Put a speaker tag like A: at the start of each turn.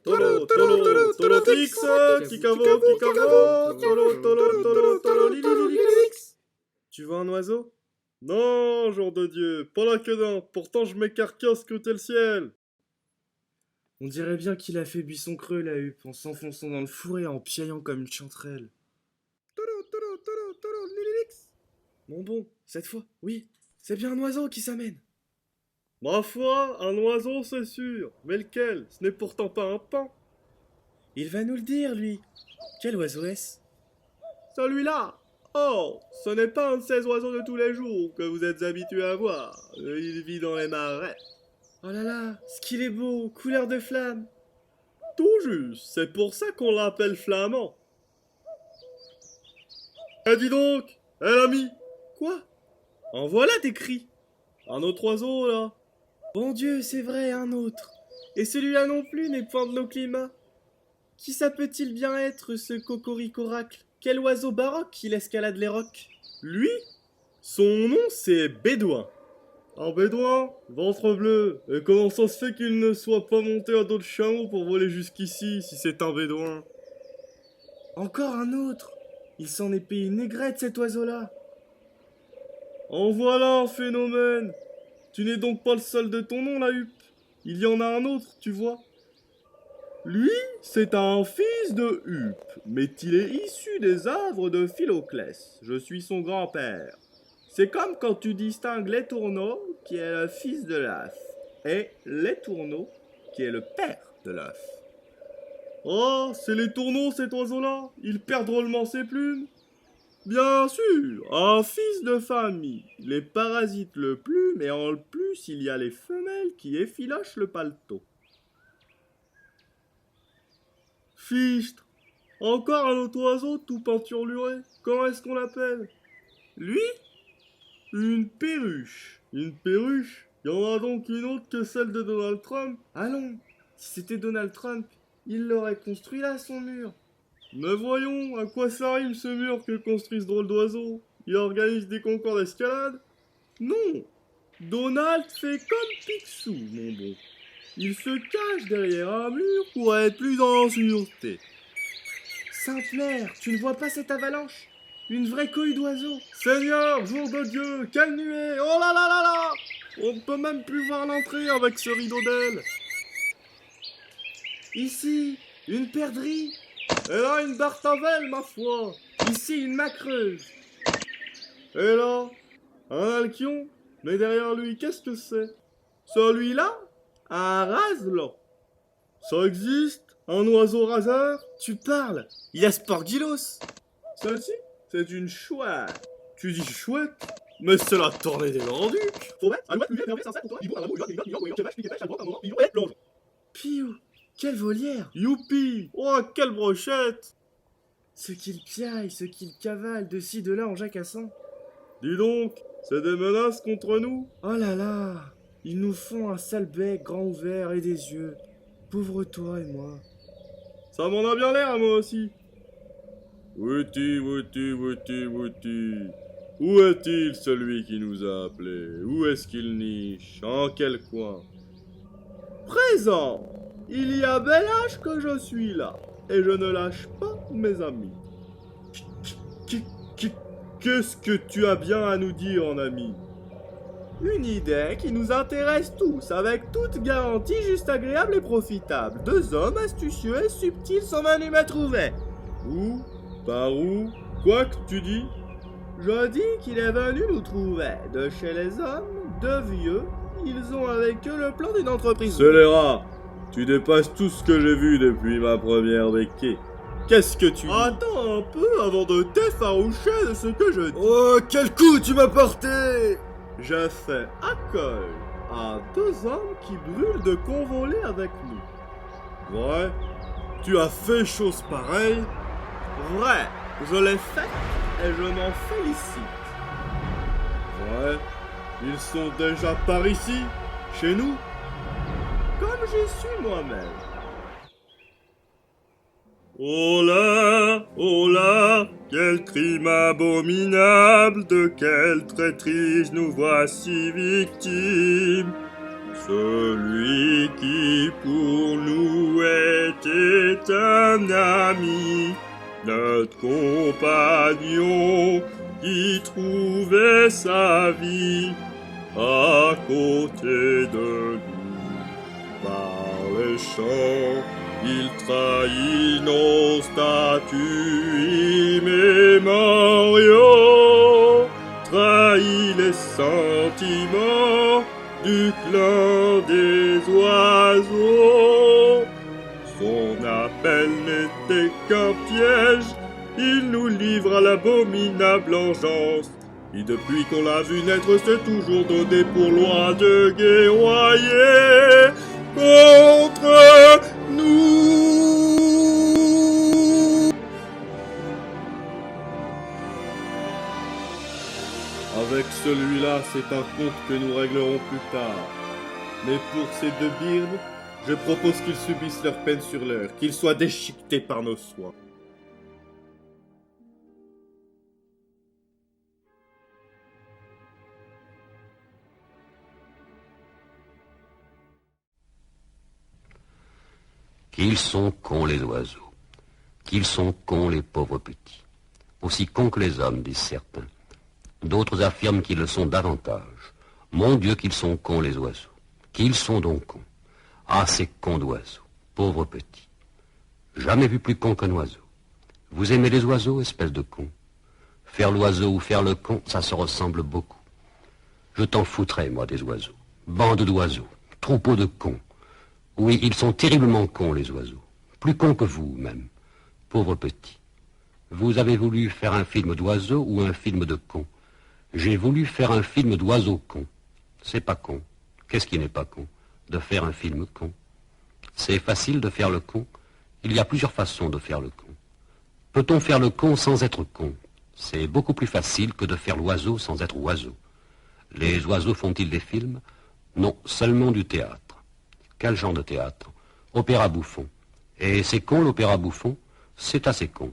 A: Tolo, tolo, tolo, tix, kikavo, kikavo, tolo, tolo, tolo, tolo, lilililix. Tu vois un oiseau? Non, jour de Dieu, pas la queue d'un, pourtant je m'écarcasse scruter le ciel. On dirait bien qu'il a fait buisson creux la huppe, en s'enfonçant dans le fourré, en piaillant comme une chanterelle. Tolo, tolo, tolo, tolo, lililix. Bon, cette fois, oui, c'est bien un oiseau qui s'amène. Ma foi, un oiseau c'est sûr, mais lequel? Ce n'est pourtant pas un paon. Il va nous le dire, lui. Quel oiseau est-ce? Celui-là. Oh, ce n'est pas un de ces oiseaux de tous les jours que vous êtes habitués à voir. Il vit dans les marais. Oh là là, ce qu'il est beau, couleur de flamme. Tout juste, c'est pour ça qu'on l'appelle flamand. Eh dis donc, l'ami. Quoi? En voilà des cris. Un autre oiseau, là. Bon Dieu, c'est vrai, un autre. Et celui-là non plus n'est point de nos climats. Qui ça peut-il bien être, ce cocoricoracle? Quel oiseau baroque il escalade les rocs? Lui? Son nom, c'est Bédouin. Un bédouin? Ventre bleu. Et comment ça se fait qu'il ne soit pas monté à dos de chameau pour voler jusqu'ici, si c'est un bédouin? Encore un autre. Il s'en est payé une aigrette, cet oiseau-là. En voilà un phénomène. Tu n'es donc pas le seul de ton nom, la huppe. Il y en a un autre, tu vois. Lui, c'est un fils de Huppe, mais il est issu des œuvres de Philoclès. Je suis son grand-père. C'est comme quand tu distingues les tourneaux, qui est le fils de l'œuf, et les tourneaux, qui est le père de l'œuf. Oh, c'est les tourneaux, cet oiseau-là. Il perd drôlement ses plumes. Bien sûr, un fils de famille. Les parasites le plume, et en plus, il y a les femelles qui effilochent le paletot. Fichtre. Encore un autre oiseau tout peinturluré. Comment est-ce qu'on l'appelle? Lui? Une perruche. Une perruche? Y en a donc une autre que celle de Donald Trump? Allons, si c'était Donald Trump, il l'aurait construit là, son mur. Mais voyons, à quoi ça rime ce mur que construit ce drôle d'oiseau? Il organise des concours d'escalade? Non. Donald fait comme Picsou, mon bon. Il se cache derrière un mur pour être plus en sûreté. Sainte Mère, tu ne vois pas cette avalanche? Une vraie cohue d'oiseaux. Seigneur, jour de Dieu, quelle nuée! Oh là là là là! On ne peut même plus voir l'entrée avec ce rideau d'ailes. Ici, une perdrix. Et là, une bartavelle, ma foi. Ici, une macreuse. Et là, un alchion. Mais derrière lui, qu'est-ce que c'est? Celui-là? Un raselan. Ça existe? Un oiseau raseur? Tu parles? Il y a Sporgilos. Celle-ci, c'est une chouette. Tu dis chouette? Mais c'est la tournée des Grands-Ducs. Piou, quelle volière! Youpi! Oh, quelle brochette! Ce qu'il piaille, ce qu'il cavale de ci de là en jacassant. Dis donc, c'est des menaces contre nous? Oh là là! Ils nous font un sale bec grand ouvert et des yeux. Pauvre toi et moi. Ça m'en a bien l'air, moi aussi. Wouti, wouti, wouti, wouti. Où est-il celui qui nous a appelés? Où est-ce qu'il niche? En quel coin? Présent! Il y a bel âge que je suis là, et je ne lâche pas mes amis. Qu'est-ce que tu as bien à nous dire, en ami? Une idée qui nous intéresse tous, avec toute garantie juste agréable et profitable. Deux hommes astucieux et subtils s'en venus me trouver. Où? Par où? Quoi que tu dis? Je dis qu'il est venu nous trouver. De chez les hommes, deux vieux, ils ont avec eux le plan d'une entreprise. Scélérat, tu dépasses tout ce que j'ai vu depuis ma première béquée. Qu'est-ce que tu dis? Attends un peu avant de t'effaroucher de ce que je dis. Oh, quel coup tu m'as porté! Je fais accueil à deux hommes qui brûlent de convoler avec nous. Vrai? Tu as fait chose pareille? Vrai, je l'ai fait et je m'en félicite. Vrai? Ils sont déjà par ici, chez nous? Comme j'y suis moi-même. Oh là, quel crime abominable, de quelle traîtrise nous voici victimes. Celui qui pour nous
B: est un ami, notre compagnon qui trouvait sa vie à côté de nous. Par les champs, il trahit nos statuts immémoriaux, trahit les sentiments du clan des oiseaux. Son appel n'était qu'un piège, il nous livre à l'abominable engeance, qui depuis qu'on l'a vu naître s'est toujours donné pour loi de guerroyer contre nous.
A: Avec celui-là, c'est un conte que nous réglerons plus tard. Mais pour ces deux birdes, je propose qu'ils subissent leur peine sur l'heure, qu'ils soient déchiquetés par nos soins.
C: Qu'ils sont cons les oiseaux, qu'ils sont cons les pauvres petits, aussi cons que les hommes, disent certains. D'autres affirment qu'ils le sont davantage. Mon Dieu, qu'ils sont cons les oiseaux. Qu'ils sont donc cons. Ah, ces cons d'oiseaux, pauvres petits. Jamais vu plus con qu'un oiseau. Vous aimez les oiseaux, espèce de con? Faire l'oiseau ou faire le con, ça se ressemble beaucoup. Je t'en foutrais, moi, des oiseaux. Bande d'oiseaux, troupeau de cons. Oui, ils sont terriblement cons, les oiseaux. Plus cons que vous, même. Pauvres petits. Vous avez voulu faire un film d'oiseaux ou un film de cons? J'ai voulu faire un film d'oiseaux cons. C'est pas con. Qu'est-ce qui n'est pas con? De faire un film con. C'est facile de faire le con. Il y a plusieurs façons de faire le con. Peut-on faire le con sans être con? C'est beaucoup plus facile que de faire l'oiseau sans être oiseau. Les oiseaux font-ils des films? Non, seulement du théâtre. Quel genre de théâtre? Opéra bouffon. Et c'est con l'opéra bouffon? C'est assez con.